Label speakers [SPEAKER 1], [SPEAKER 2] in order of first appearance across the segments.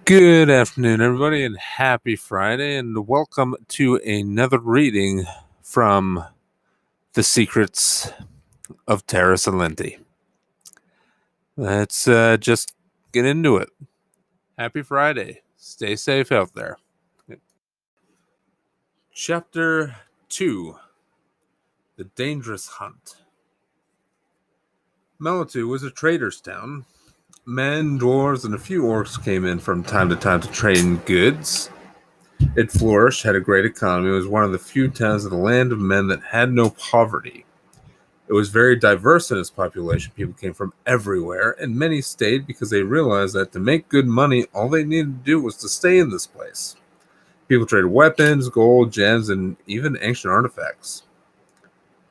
[SPEAKER 1] Good afternoon, everybody, and happy Friday, and welcome to another reading from The Secrets of Terra Silenti. Let's just get into it. Happy Friday. Stay safe out there. Chapter 2 The Dangerous Hunt. Melatu was a trader's town. Men, dwarves, and a few orcs came in from time to time to trade in goods. It flourished, had a great economy, was one of the few towns in the land of men that had no poverty. It was very diverse in its population. People came from everywhere, and many stayed because they realized that to make good money, all they needed to do was to stay in this place. People traded weapons, gold, gems, and even ancient artifacts.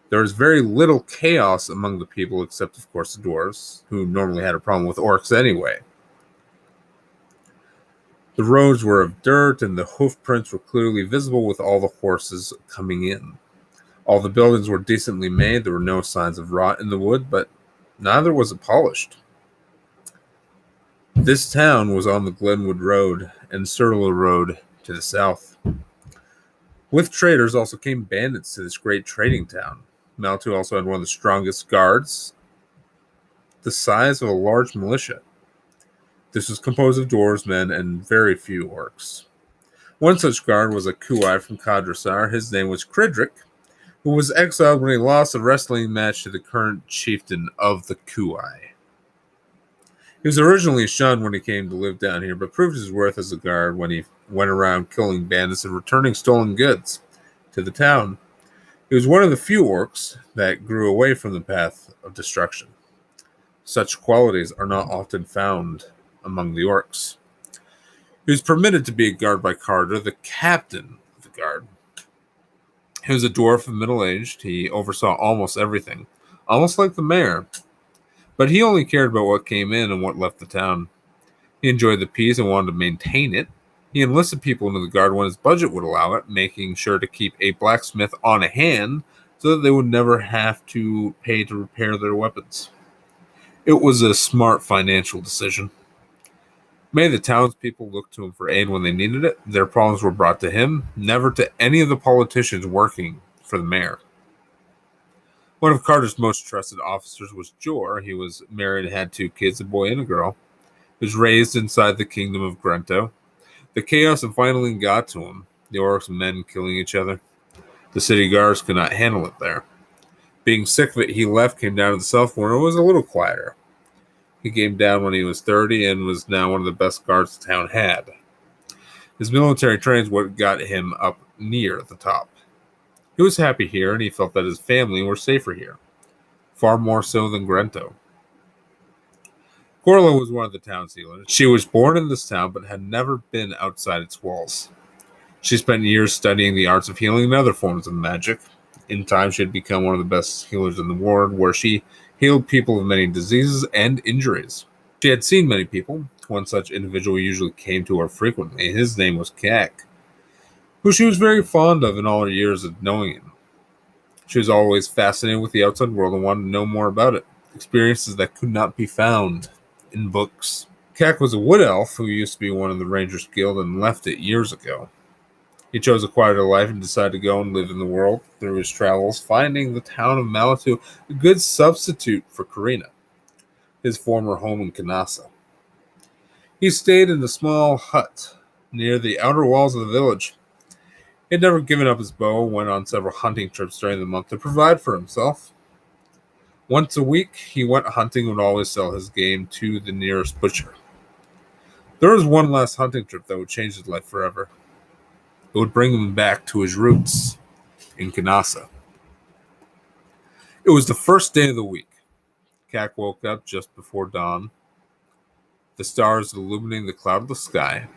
[SPEAKER 1] There was very little chaos among the people, except, of course, the dwarves, who normally had a problem with orcs anyway. The roads were of dirt, and the hoof prints were clearly visible with all the horses coming in. All the buildings were decently made. There were no signs of rot in the wood, but neither was it polished. This town was on the Glenwood Road and Surla Road to the south. With traders also came bandits to this great trading town. Maltu also had one of the strongest guards, the size of a large militia. This was composed of dwarves, men, and very few orcs. One such guard was a Kuai from Kadrasar. His name was Kridrick, who was exiled when he lost a wrestling match to the current chieftain of the Kuai. He was originally shunned when he came to live down here, but proved his worth as a guard when he went around killing bandits and returning stolen goods to the town. He was one of the few orcs that grew away from the path of destruction. Such qualities are not often found among the orcs. He was permitted to be a guard by Carter, the captain of the guard. He was a dwarf of middle-aged. He oversaw almost everything, almost like the mayor. But he only cared about what came in and what left the town. He enjoyed the peace and wanted to maintain it. He enlisted people into the guard when his budget would allow it, making sure to keep a blacksmith on hand so that they would never have to pay to repair their weapons. It was a smart financial decision. Many of the townspeople looked to him for aid when they needed it. Their problems were brought to him, never to any of the politicians working for the mayor. One of Carter's most trusted officers was Jor. He was married and had 2 kids, a boy and a girl. He was raised inside the kingdom of Grento. The chaos finally got to him, the orcs and men killing each other. The city guards could not handle it there. Being sick of it, he left, came down to the south where it was a little quieter. He came down when he was 30 and was now one of the best guards the town had. His military training is what got him up near the top. He was happy here, and he felt that his family were safer here, far more so than Grento. Corla was one of the town's healers. She was born in this town, but had never been outside its walls. She spent years studying the arts of healing and other forms of magic. In time, she had become one of the best healers in the world, where she healed people of many diseases and injuries. She had seen many people. One such individual usually came to her frequently. His name was Kak, who she was very fond of in all her years of knowing him. She was always fascinated with the outside world and wanted to know more about it, experiences that could not be found in books. Kak was a wood elf who used to be one of the Rangers Guild and left it years ago. He chose a quieter life and decided to go and live in the world through his travels, finding the town of Malatu a good substitute for Karina, his former home in Kanasa. He stayed in a small hut near the outer walls of the village. He had never given up his bow and went on several hunting trips during the month to provide for himself. Once a week, he went hunting and would always sell his game to the nearest butcher. There was one last hunting trip that would change his life forever. It would bring him back to his roots in Kanasa. It was the first day of the week. Kak woke up just before dawn, the stars illuminating the cloud of the sky.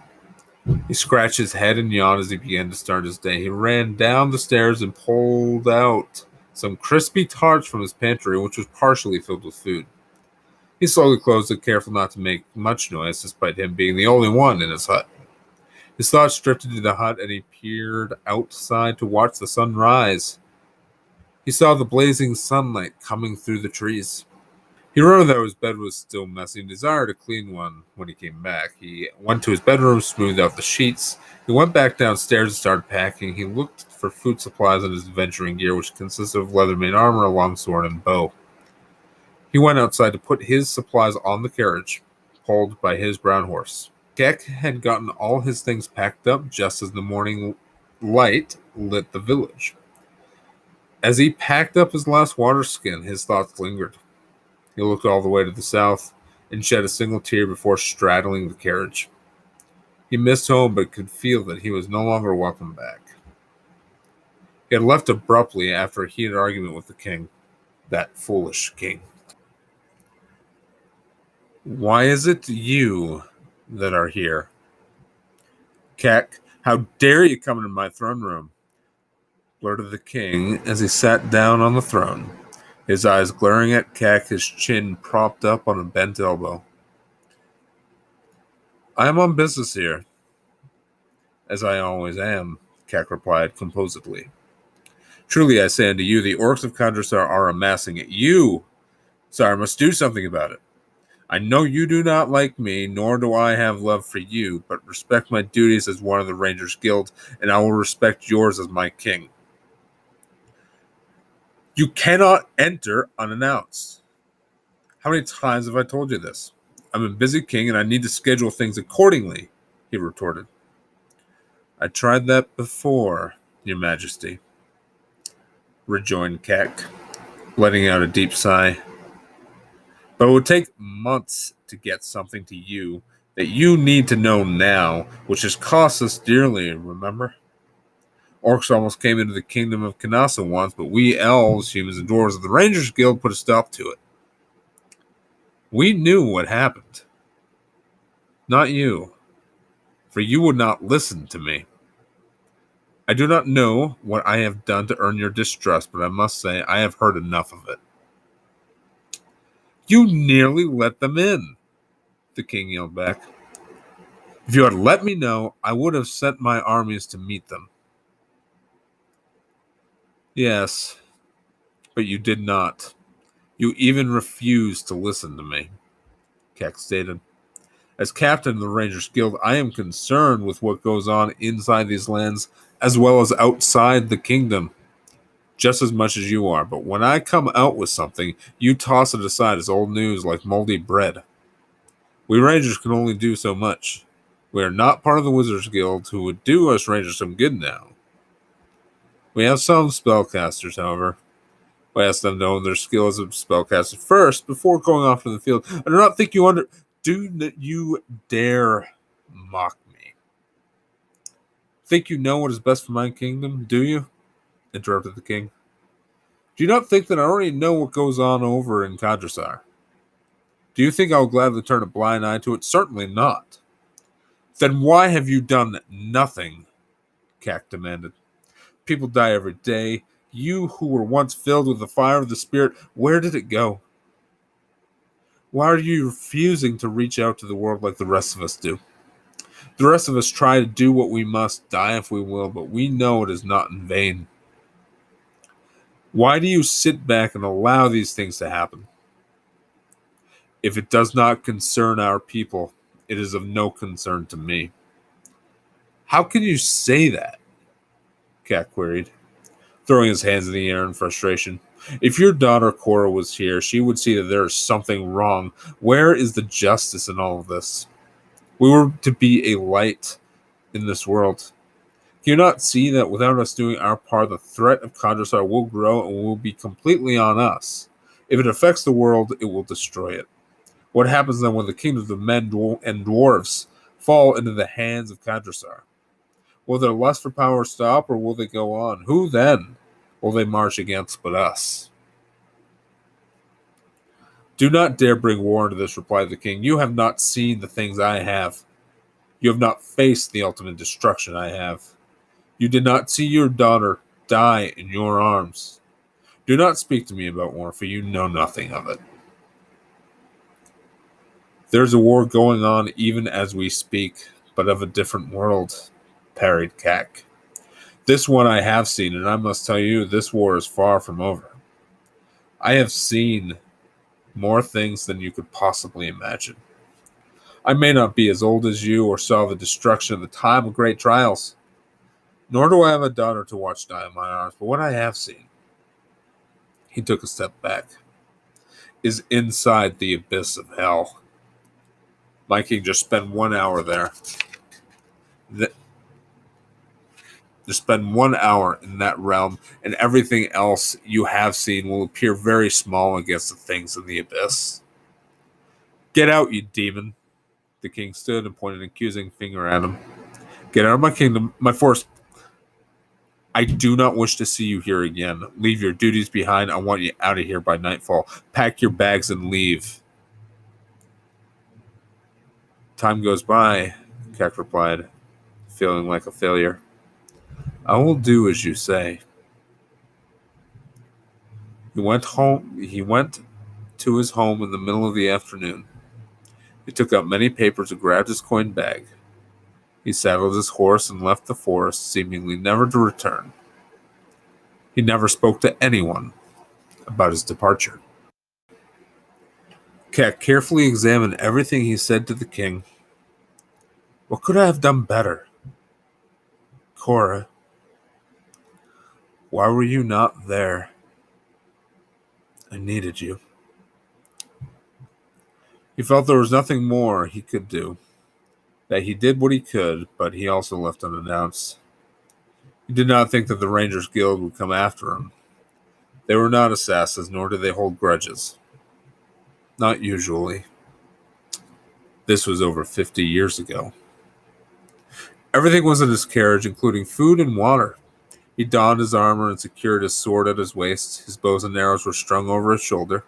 [SPEAKER 1] He scratched his head and yawned as he began to start his day. He ran down the stairs and pulled out some crispy tarts from his pantry, which was partially filled with food. He slowly closed it, careful not to make much noise, despite him being the only one in his hut. His thoughts drifted to the hut, and he peered outside to watch the sun rise. He saw the blazing sunlight coming through the trees. He remembered that his bed was still messy and desired a clean one when he came back. He went to his bedroom, smoothed out the sheets. He went back downstairs and started packing. He looked for food supplies and his adventuring gear, which consisted of leather-made armor, a longsword, and bow. He went outside to put his supplies on the carriage, pulled by his brown horse. Keck had gotten all his things packed up just as the morning light lit the village. As he packed up his last water skin, his thoughts lingered. He looked all the way to the south and shed a single tear before straddling the carriage. He missed home but could feel that he was no longer welcome back. He had left abruptly after a heated argument with the king. That foolish king. Why is it you that are here? Keck, how dare you come into my throne room? Blurted the king as he sat down on the throne, his eyes glaring at Keck, his chin propped up on a bent elbow. I am on business here, as I always am, Keck replied composedly. Truly I say unto you, the orcs of Kandrasar are amassing it. You, sire, must do something about it. I know you do not like me, nor do I have love for you, but respect my duties as one of the Rangers Guild, and I will respect yours as my king. You cannot enter unannounced. How many times have I told you this? I'm a busy king, and I need to schedule things accordingly, he retorted. I tried that before, your majesty, rejoined Keck, letting out a deep sigh. But it would take months to get something to you that you need to know now, which has cost us dearly, remember? Orcs almost came into the kingdom of Kanasa once, but we elves, humans, and dwarves of the Rangers Guild put a stop to it. We knew what happened. Not you, for you would not listen to me. I do not know what I have done to earn your distrust, but I must say I have heard enough of it. You nearly let them in, the king yelled back. If you had let me know, I would have sent my armies to meet them. Yes, but you did not. You even refused to listen to me, Keck stated. As captain of the Rangers Guild, I am concerned with what goes on inside these lands as well as outside the kingdom, just as much as you are. But when I come out with something, you toss it aside as old news like moldy bread. We Rangers can only do so much. We are not part of the Wizards Guild, who would do us Rangers some good now. We have some spellcasters, however. We ask them to own their skill as a spellcaster first before going off to the field. I do not think you do you dare mock me. Think you know what is best for my kingdom, do you? Interrupted the king. Do you not think that I already know what goes on over in Kadrasar? Do you think I will gladly turn a blind eye to it? Certainly not. Then why have you done nothing? Keck demanded. People die every day. You who were once filled with the fire of the spirit, where did it go? Why are you refusing to reach out to the world like the rest of us do? The rest of us try to do what we must, die if we will, but we know it is not in vain. Why do you sit back and allow these things to happen? If it does not concern our people, it is of no concern to me. How can you say that? Cat queried, throwing his hands in the air in frustration. If your daughter Cora was here, she would see that there is something wrong. Where is the justice in all of this? We were to be a light in this world. Can you not see that without us doing our part, the threat of Kadrasar will grow and will be completely on us? If it affects the world, it will destroy it. What happens then when the kingdoms of men and dwarves fall into the hands of Kadrasar? Will their lust for power stop, or will they go on? Who then will they march against but us? Do not dare bring war into this, replied the king. You have not seen the things I have. You have not faced the ultimate destruction I have. You did not see your daughter die in your arms. Do not speak to me about war, for you know nothing of it. There's a war going on even as we speak, but of a different world, parried Keck. This one I have seen, and I must tell you, this war is far from over. I have seen More things than you could possibly imagine. I may not be as old as you or saw the destruction of the time of great trials, nor do I have a daughter to watch die in my arms, but what I have seen, he took a step back, is inside the abyss of hell. My king just spent 1 hour there. Just spend 1 hour in that realm, and everything else you have seen will appear very small against the things in the abyss. Get out, you demon. The king stood and pointed an accusing finger at him. Get out of my kingdom, my force. I do not wish to see you here again. Leave your duties behind. I want you out of here by nightfall. Pack your bags and leave. Time goes by, Keck replied, feeling like a failure. I will do as you say. He went to his home in the middle of the afternoon. He took out many papers and grabbed his coin bag. He saddled his horse and left the forest, seemingly never to return. He never spoke to anyone about his departure. Keck carefully examined everything he said to the king. What could I have done better? Cora, why were you not there? I needed you. He felt there was nothing more he could do, that he did what he could, but he also left unannounced. He did not think that the Rangers Guild would come after him. They were not assassins, nor did they hold grudges. Not usually. This was over 50 years ago. Everything was in his carriage, including food and water. He donned his armor and secured his sword at his waist. His bows and arrows were strung over his shoulder.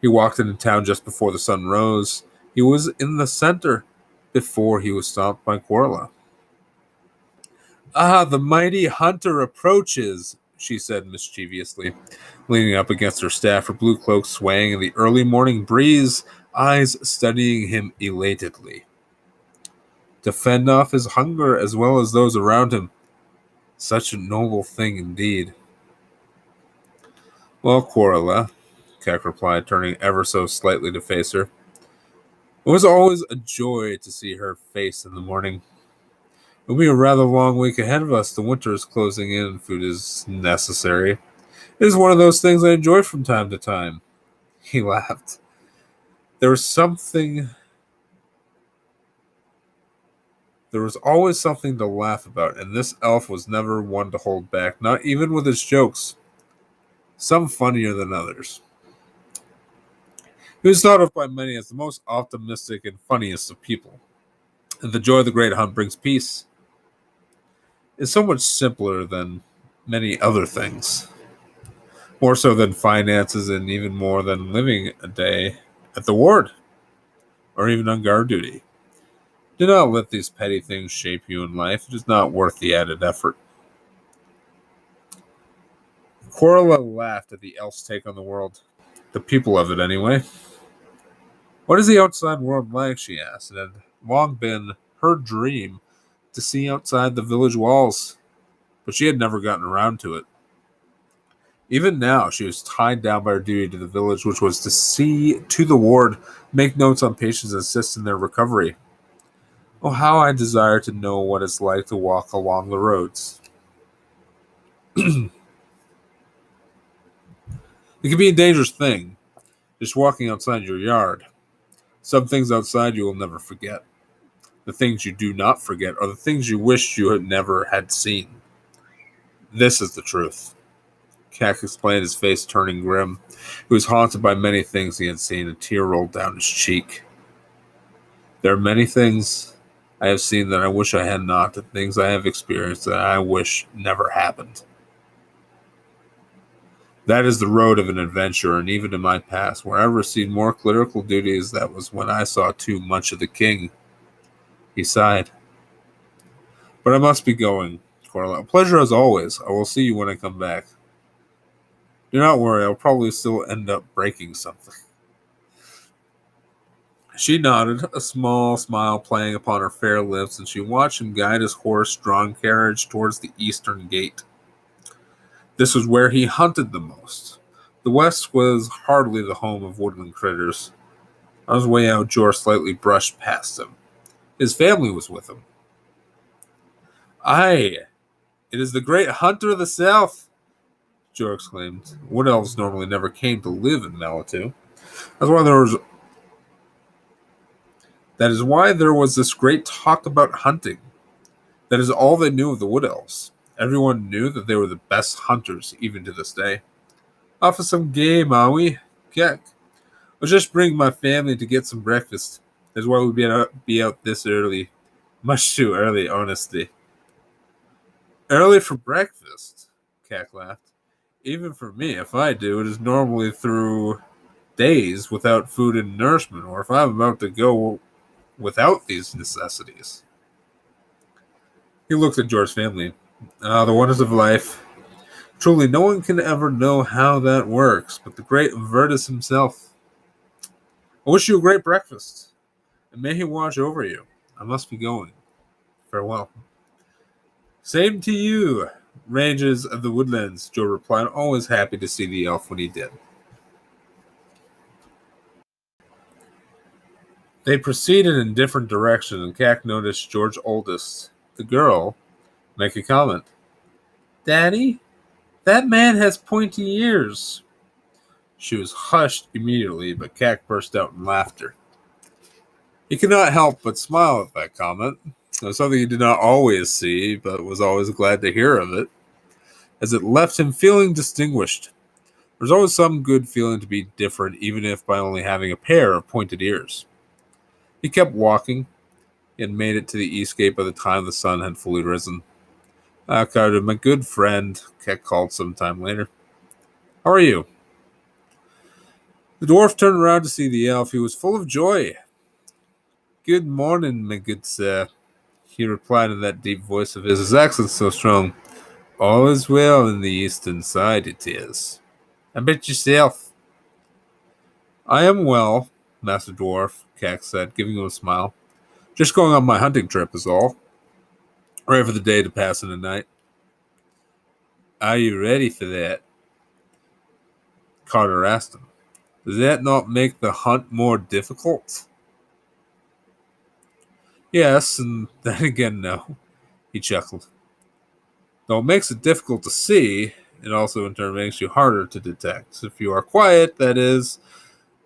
[SPEAKER 1] He walked into town just before the sun rose. He was in the center before he was stopped by Corla. Ah, the mighty hunter approaches, she said mischievously, leaning up against her staff, her blue cloak swaying in the early morning breeze, eyes studying him elatedly. To fend off his hunger as well as those around him. Such a noble thing indeed. Well, Corla, Keck replied, turning ever so slightly to face her. It was always a joy to see her face in the morning. It will be a rather long week ahead of us. The winter is closing in and food is necessary. It is one of those things I enjoy from time to time. He laughed. There was always something to laugh about, and this elf was never one to hold back, not even with his jokes. Some funnier than others. He was thought of by many as the most optimistic and funniest of people. And the joy of the great hunt brings peace. It's so much simpler than many other things. More so than finances and even more than living a day at the ward or even on guard duty. Do not let these petty things shape you in life. It is not worth the added effort. Corla laughed at the elf's take on the world. The people of it, anyway. What is the outside world like, she asked. It had long been her dream to see outside the village walls, but she had never gotten around to it. Even now, she was tied down by her duty to the village, which was to see to the ward, make notes on patients, and assist in their recovery. Oh, how I desire to know what it's like to walk along the roads. It can be a dangerous thing, just walking outside your yard. Some things outside you will never forget. The things you do not forget are the things you wished you had never had seen. This is the truth. Keck explained, his face turning grim. He was haunted by many things he had seen. A tear rolled down his cheek. There are many things I have seen that I wish I had not, and things I have experienced that I wish never happened. That is the road of an adventurer, and even in my past, where I received more clerical duties, that was when I saw too much of the king. He sighed. But I must be going, Corla. A pleasure as always. I will see you when I come back. Do not worry, I'll probably still end up breaking something. She nodded, a small smile playing upon her fair lips, and she watched him guide his horse-drawn carriage towards the eastern gate. This was where he hunted the most, The west was hardly the home of woodland critters. On his way out, Jor slightly brushed past him. His family was with him. Aye, it is the great hunter of the south, Jor exclaimed. Wood elves normally never came to live in Malatu. That's why there was That is why there was this great talk about hunting. That is all they knew of the Wood Elves. Everyone knew that they were the best hunters, even to this day. Off of some game, are we? Keck. I'll just bring my family to get some breakfast. That's why we'd be out this early. Much too early, honestly. Early for breakfast? Keck laughed. Even for me, if I do, it is normally through days without food and nourishment, or if I'm about to go without these necessities. He looked at George's family. Ah, the wonders of life. Truly, no one can ever know how that works, but the great Virtus himself. I wish you a great breakfast, and may he watch over you. I must be going. Farewell. Same to you, Rangers of the Woodlands, Joe replied, always happy to see the elf when he did. They proceeded in different directions, and Cack noticed George's oldest, the girl, make a comment. Daddy, that man has pointy ears. She was hushed immediately, but Cack burst out in laughter. He could not help but smile at that comment. It was something he did not always see, but was always glad to hear of it, as it left him feeling distinguished. There's always some good feeling to be different, even if by only having a pair of pointed ears. He kept walking, and made it to the east gate by the time the sun had fully risen. Carter, my good friend, Keck called some time later. How are you? The dwarf turned around to see the elf. He was full of joy. Good morning, my good sir, he replied in that deep voice of his accent so strong. All is well in the eastern side, it is. I bet yourself. I am well, Master Dwarf, Cack said, giving him a smile. Just going on my hunting trip is all. Ready for the day to pass in the night. Are you ready for that? Carter asked him. Does that not make the hunt more difficult? Yes, and then again, no, he chuckled. Though it makes it difficult to see, it also in turn makes you harder to detect. If you are quiet, that is,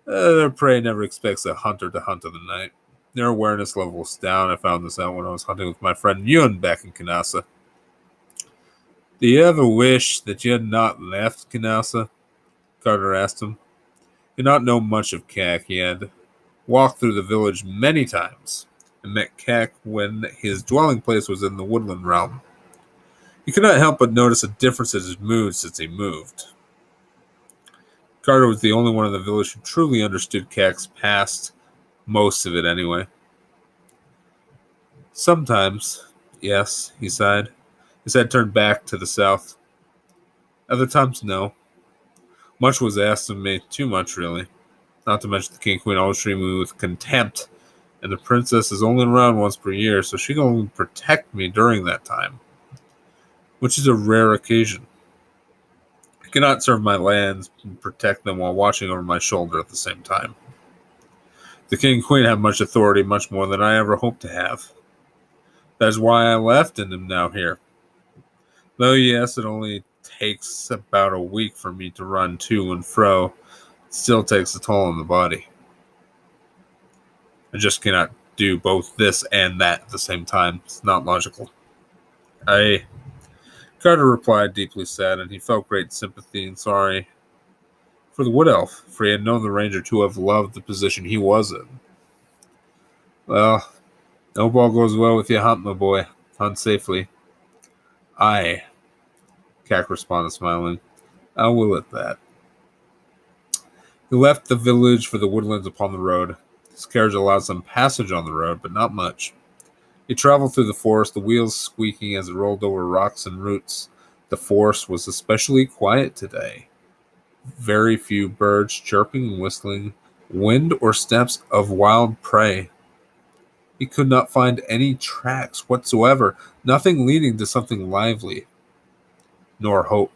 [SPEAKER 1] their prey never expects a hunter to hunt in the night. Their awareness level is down. I found this out when I was hunting with my friend Yun back in Kanasa. Do you ever wish that you had not left Kanasa? Carter asked him. He did not know much of Cack. He had walked through the village many times and met Cack when his dwelling place was in the woodland realm. He could not help but notice a difference in his mood since he moved. Carter was the only one in the village who truly understood Cack's past, most of it anyway. Sometimes, yes, he sighed. His head turned back to the south. Other times, no. Much was asked of me, too much, really. Not to mention the king and queen always treat me with contempt, and the princess is only around once per year, so she can only protect me during that time, which is a rare occasion. I cannot serve my lands and protect them while watching over my shoulder at the same time. The king and queen have much authority, much more than I ever hoped to have. That is why I left and am now here. Though, yes, it only takes about a week for me to run to and fro, it still takes a toll on the body. I just cannot do both this and that at the same time. It's not logical. Carter replied, deeply sad, and he felt great sympathy and sorry for the wood elf, for he had known the ranger to have loved the position he was in. Well, hope all goes well with your hunt, my boy. Hunt safely. Aye, Cack responded, smiling. I will at that. He left the village for the woodlands upon the road. His carriage allowed some passage on the road, but not much. He traveled through the forest, the wheels squeaking as it rolled over rocks and roots. The forest was especially quiet today. Very few birds chirping and whistling, wind or steps of wild prey. He could not find any tracks whatsoever, nothing leading to something lively, nor hope.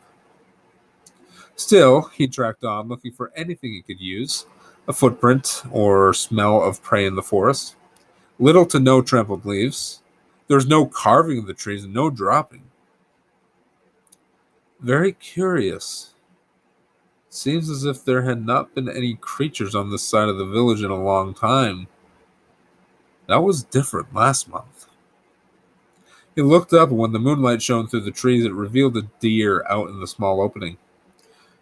[SPEAKER 1] Still, he tracked on, looking for anything he could use, a footprint or smell of prey in the forest. Little to no trampled leaves. There was no carving of the trees and no dropping. Very curious. Seems as if there had not been any creatures on this side of the village in a long time. That was different last month. He looked up, and when the moonlight shone through the trees, it revealed a deer out in the small opening.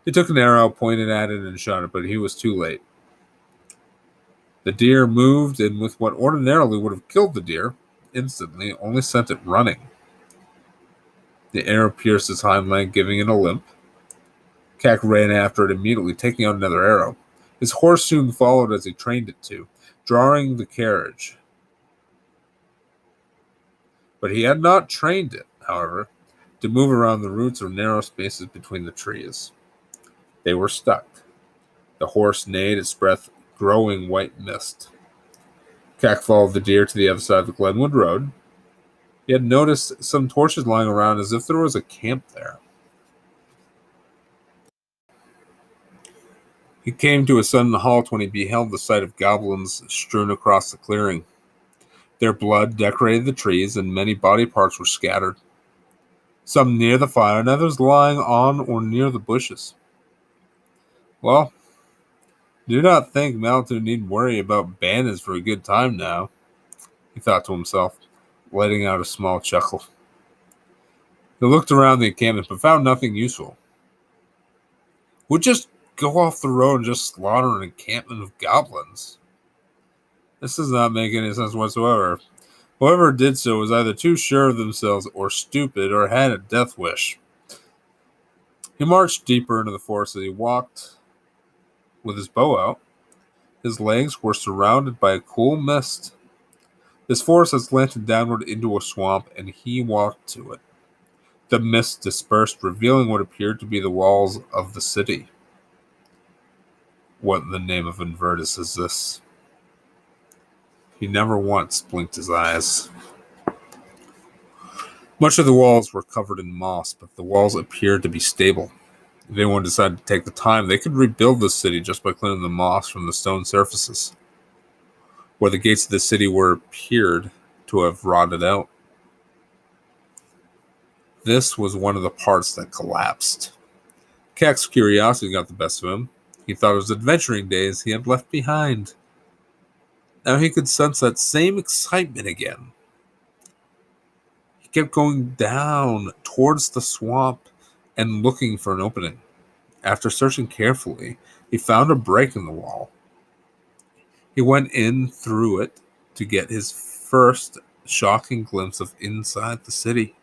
[SPEAKER 1] He took an arrow, pointed at it, and shot it, but he was too late. The deer moved, and with what ordinarily would have killed the deer instantly, only sent it running. The arrow pierced its hind leg, giving it a limp. Kak ran after it immediately, taking out another arrow. His horse soon followed as he trained it to, drawing the carriage. But he had not trained it, however, to move around the roots or narrow spaces between the trees. They were stuck. The horse neighed, its breath growing white mist. Kak followed the deer to the other side of the Glenwood Road. He had noticed some torches lying around as if there was a camp there. He came to a sudden halt when he beheld the sight of goblins strewn across the clearing. Their blood decorated the trees, and many body parts were scattered. Some near the fire, and others lying on or near the bushes. Well, do not think Maltu need worry about bandits for a good time now, he thought to himself, letting out a small chuckle. He looked around the encampment, but found nothing useful. We'll just go off the road and just slaughter an encampment of goblins. This does not make any sense whatsoever. Whoever did so was either too sure of themselves or stupid or had a death wish. He marched deeper into the forest as he walked with his bow out. His legs were surrounded by a cool mist. This forest had slanted downward into a swamp, and he walked to it. The mist dispersed, revealing what appeared to be the walls of the city. What in the name of Invertus is this? He never once blinked his eyes. Much of the walls were covered in moss, but the walls appeared to be stable. If anyone decided to take the time, they could rebuild the city just by clearing the moss from the stone surfaces. Where the gates of the city were appeared to have rotted out. This was one of the parts that collapsed. Kak's curiosity got the best of him. He thought of his adventuring days he had left behind. Now he could sense that same excitement again. He kept going down towards the swamp and looking for an opening. After searching carefully, he found a break in the wall. He went in through it to get his first shocking glimpse of inside the city.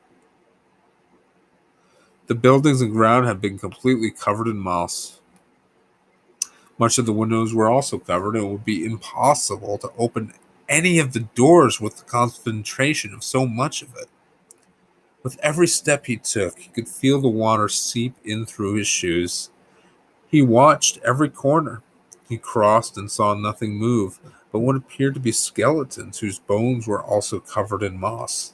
[SPEAKER 1] The buildings and ground had been completely covered in moss. Much of the windows were also covered, and it would be impossible to open any of the doors with the concentration of so much of it. With every step he took, he could feel the water seep in through his shoes. He watched every corner. He crossed and saw nothing move, but what appeared to be skeletons whose bones were also covered in moss.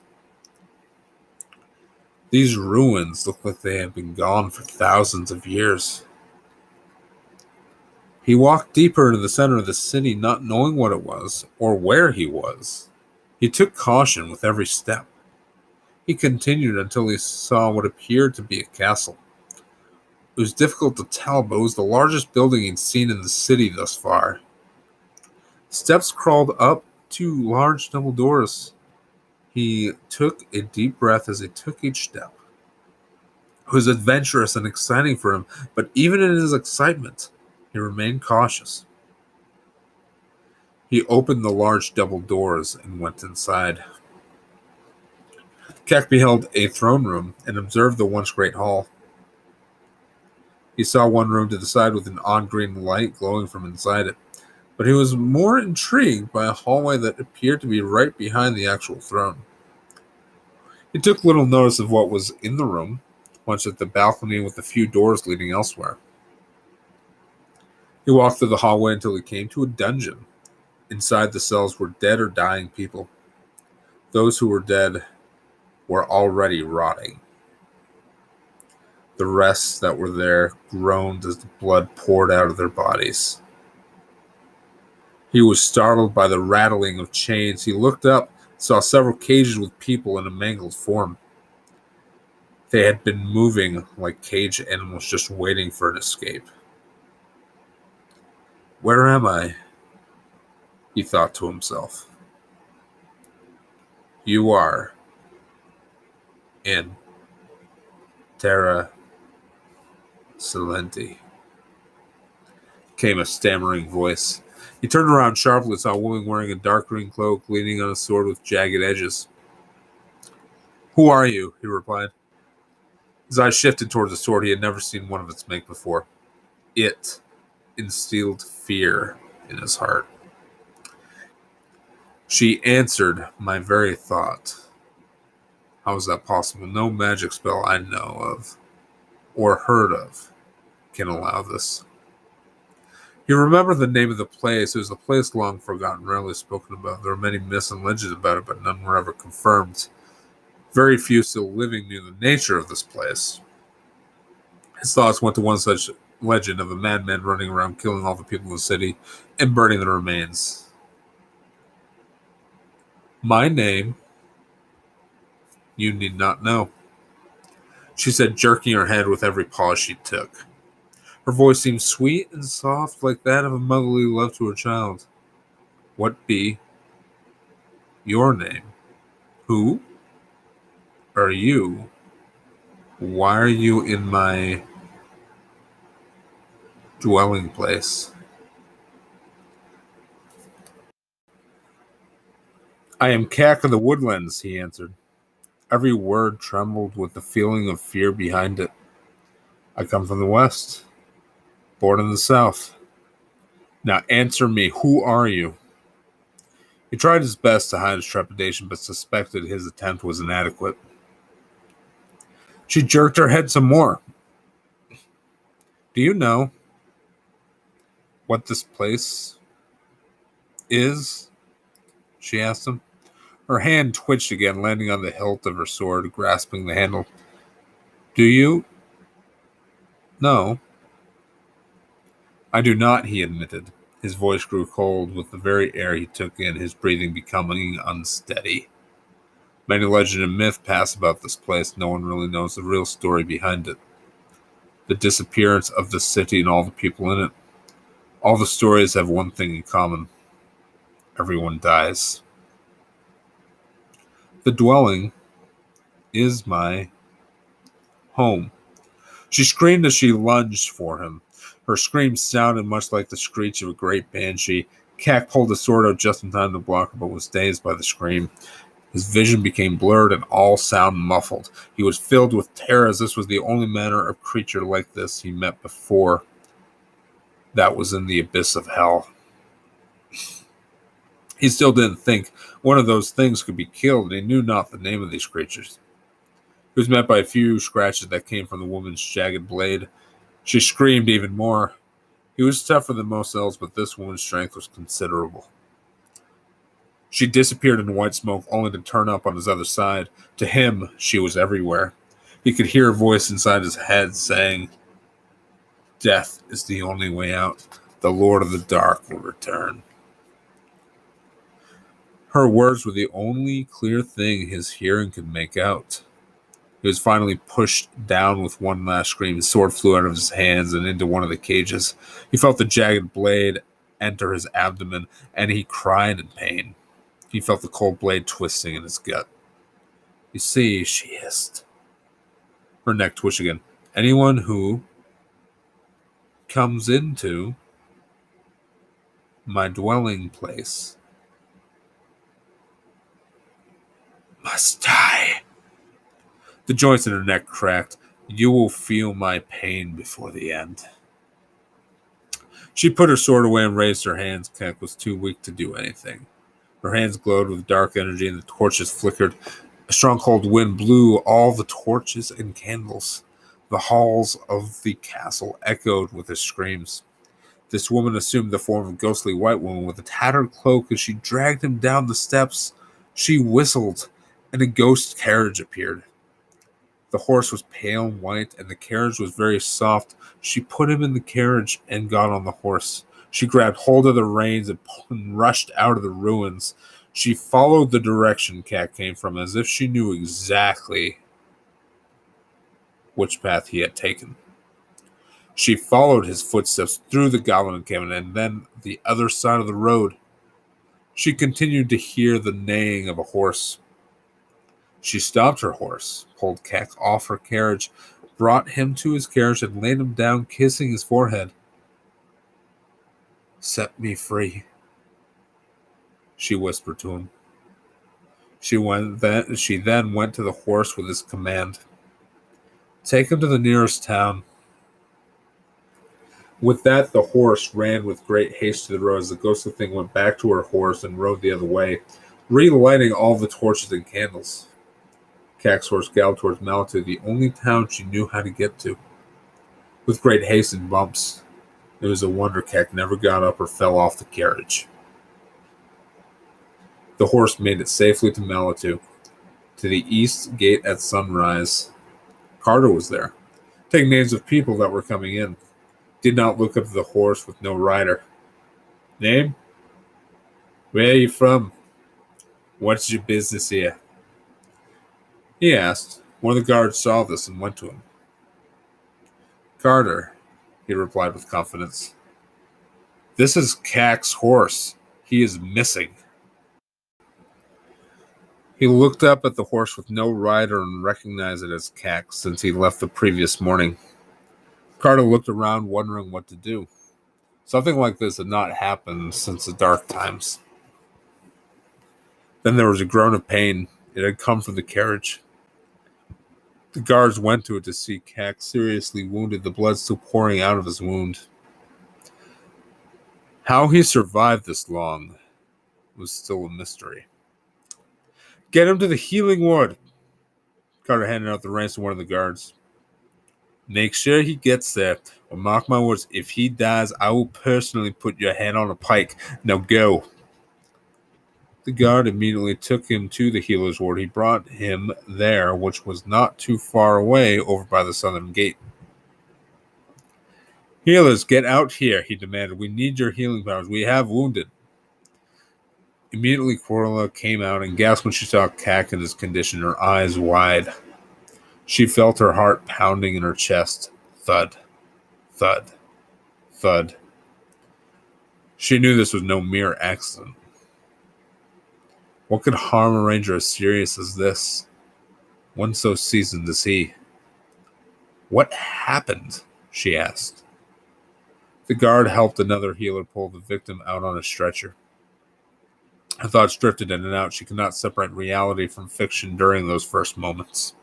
[SPEAKER 1] These ruins looked like they had been gone for thousands of years. He walked deeper into the center of the city, not knowing what it was or where he was. He took caution with every step. He continued until he saw what appeared to be a castle. It was difficult to tell, but it was the largest building he'd seen in the city thus far. Steps crawled up two large double doors. He took a deep breath as he took each step. It was adventurous and exciting for him, but even in his excitement, he remained cautious. He opened the large double doors and went inside. Kak beheld a throne room and observed the once great hall. He saw one room to the side with an odd green light glowing from inside it, but he was more intrigued by a hallway that appeared to be right behind the actual throne. He took little notice of what was in the room, much at the balcony with a few doors leading elsewhere. He walked through the hallway until he came to a dungeon. Inside the cells were dead or dying people. Those who were dead were already rotting. The rest that were there groaned as the blood poured out of their bodies. He was startled by the rattling of chains. He looked up, saw several cages with people in a mangled form. They had been moving like caged animals just waiting for an escape. Where am I? He thought to himself. You are in Terra, Silenti, came a stammering voice. He turned around sharply and saw a woman wearing a dark green cloak leaning on a sword with jagged edges. Who are you? He replied. His eyes shifted towards the sword. He had never seen one of its make before. It instilled fear in his heart. She answered my very thought. How is that possible? No magic spell I know of or heard of can allow this. He remembered the name of the place. It was a place long forgotten, rarely spoken about. There were many myths and legends about it, but none were ever confirmed. Very few still living knew the nature of this place. His thoughts went to one such legend of a madman running around killing all the people in the city and burning the remains. My name, you need not know, she said, jerking her head with every pause she took. Her voice seemed sweet and soft, like that of a motherly love to her child. What be your name? Who are you? Why are you in my dwelling place? I am Cack of the Woodlands, he answered. Every word trembled with the feeling of fear behind it. I come from the west, born in the south. Now answer me, who are you? He tried his best to hide his trepidation, but suspected his attempt was inadequate. She jerked her head some more. Do you know what this place is? She asked him. Her hand twitched again, landing on the hilt of her sword, grasping the handle. Do you? No. I do not, he admitted. His voice grew cold with the very air he took in, his breathing becoming unsteady. Many legend and myth pass about this place. No one really knows the real story behind it. The disappearance of the city and all the people in it. All the stories have one thing in common. Everyone dies. The dwelling is my home. She screamed as she lunged for him. Her scream sounded much like the screech of a great banshee. Cack pulled his sword out just in time to block her, but was dazed by the scream. His vision became blurred and all sound muffled. He was filled with terror, as this was the only manner of creature like this he met before. That was in the abyss of hell. He still didn't think one of those things could be killed, and he knew not the name of these creatures. He was met by a few scratches that came from the woman's jagged blade. She screamed even more. He was tougher than most else, but this woman's strength was considerable. She disappeared in white smoke, only to turn up on his other side. To him, she was everywhere. He could hear a voice inside his head saying, Death is the only way out. The Lord of the Dark will return. Her words were the only clear thing his hearing could make out. He was finally pushed down with one last scream. His sword flew out of his hands and into one of the cages. He felt the jagged blade enter his abdomen, and he cried in pain. He felt the cold blade twisting in his gut. You see, she hissed. Her neck twitched again. Anyone who comes into my dwelling place must die. The joints in her neck cracked. You will feel my pain before the end. She put her sword away and raised her hands. Kek was too weak to do anything. Her hands glowed with dark energy and the torches flickered. A strong cold wind blew all the torches and candles. The halls of the castle echoed with his screams. This woman assumed the form of a ghostly white woman with a tattered cloak. As she dragged him down the steps, she whistled, and a ghost carriage appeared. The horse was pale white, and the carriage was very soft. She put him in the carriage and got on the horse. She grabbed hold of the reins and rushed out of the ruins. She followed the direction Cat came from, as if she knew exactly which path he had taken. She followed his footsteps through the goblin encampment and then the other side of the road. She continued to hear the neighing of a horse. She stopped her horse, pulled Keck off her carriage, brought him to his carriage, and laid him down, kissing his forehead. "Set me free," she whispered to him. She then went to the horse with this command: "Take him to the nearest town." With that, the horse ran with great haste to the road as the ghostly thing went back to her horse and rode the other way, relighting all the torches and candles. Keck's horse galloped towards Malatu, the only town she knew how to get to. With great haste and bumps, it was a wonder Keck never got up or fell off the carriage. The horse made it safely to Malatu, to the east gate at sunrise. Carter was there, taking names of people that were coming in. Did not look up at the horse with no rider. "Name? Where are you from? What's your business here?" he asked. One of the guards saw this and went to him. "Carter," he replied with confidence. "This is Cack's horse. He is missing." He looked up at the horse with no rider and recognized it as Cack since he left the previous morning. Carter looked around, wondering what to do. Something like this had not happened since the dark times. Then there was a groan of pain. It had come from the carriage. The guards went to it to see Cack seriously wounded, the blood still pouring out of his wound. How he survived this long was still a mystery. "Get him to the healing ward." Carter handed out the reins to one of the guards. "Make sure he gets there, or mark my words, if he dies, I will personally put your head on a pike. Now go." The guard immediately took him to the healer's ward. He brought him there, which was not too far away, over by the southern gate. "Healers, get out here," he demanded. "We need your healing powers. We have wounded." Immediately, Corla came out and gasped when she saw Cack in his condition, her eyes wide. She felt her heart pounding in her chest. Thud, thud, thud. She knew this was no mere accident. What could harm a ranger as serious as this? One so seasoned as he. "What happened?" she asked. The guard helped another healer pull the victim out on a stretcher. Her thoughts drifted in and out. She could not separate reality from fiction during those first moments.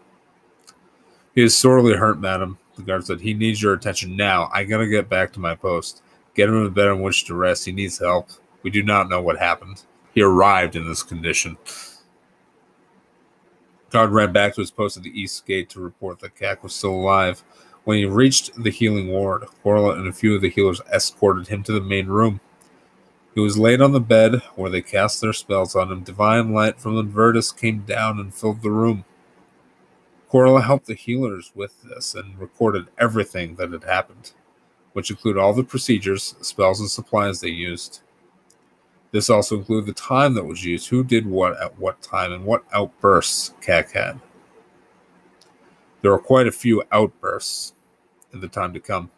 [SPEAKER 1] "He is sorely hurt, madam," the guard said. "He needs your attention now. I gotta get back to my post. Get him a bed on which to rest. He needs help. We do not know what happened. He arrived in this condition." Guard ran back to his post at the east gate to report that Cack was still alive. When he reached the healing ward, Corla and a few of the healers escorted him to the main room. He was laid on the bed where they cast their spells on him. Divine light from the Virtus came down and filled the room. Corla helped the healers with this and recorded everything that had happened, which included all the procedures, spells, and supplies they used. This also included the time that was used, who did what at what time, and what outbursts Cack had. There were quite a few outbursts in the time to come.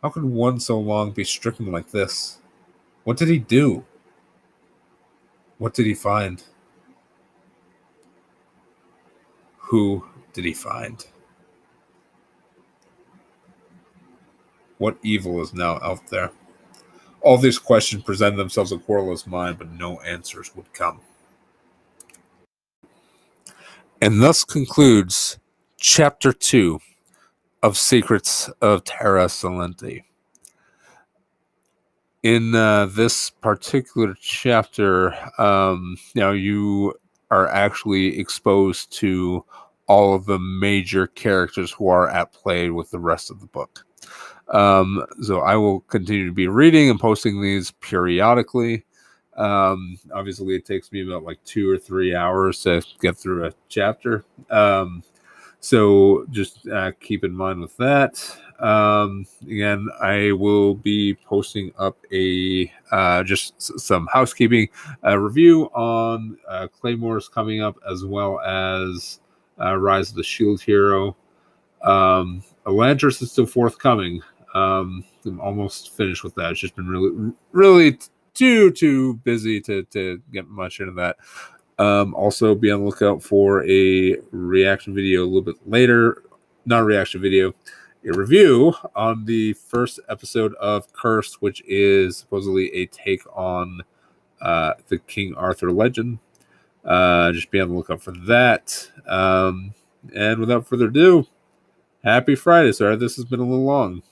[SPEAKER 1] How could one so long be stricken like this? What did he do? What did he find? Who did he find? What evil is now out there? All these questions presented themselves in Corla's mind, but no answers would come. And thus concludes Chapter 2 of Secrets of Terra Silenti. In this particular chapter, you are actually exposed to all of the major characters who are at play with the rest of the book. So I will continue to be reading and posting these periodically. Obviously, it takes me about like 2 or 3 hours to get through a chapter. So just keep in mind with that. Again, I will be posting up a some housekeeping review on Claymores coming up, as well as Rise of the Shield Hero. Elantris is still forthcoming. I'm almost finished with that. It's just been really too busy to get much into that. Also, be on the lookout for a reaction video a little bit later. Not a reaction video, a review on the first episode of Cursed, which is supposedly a take on the King Arthur legend. Just be on the lookout for that. And without further ado, happy Friday. Sorry, this has been a little long.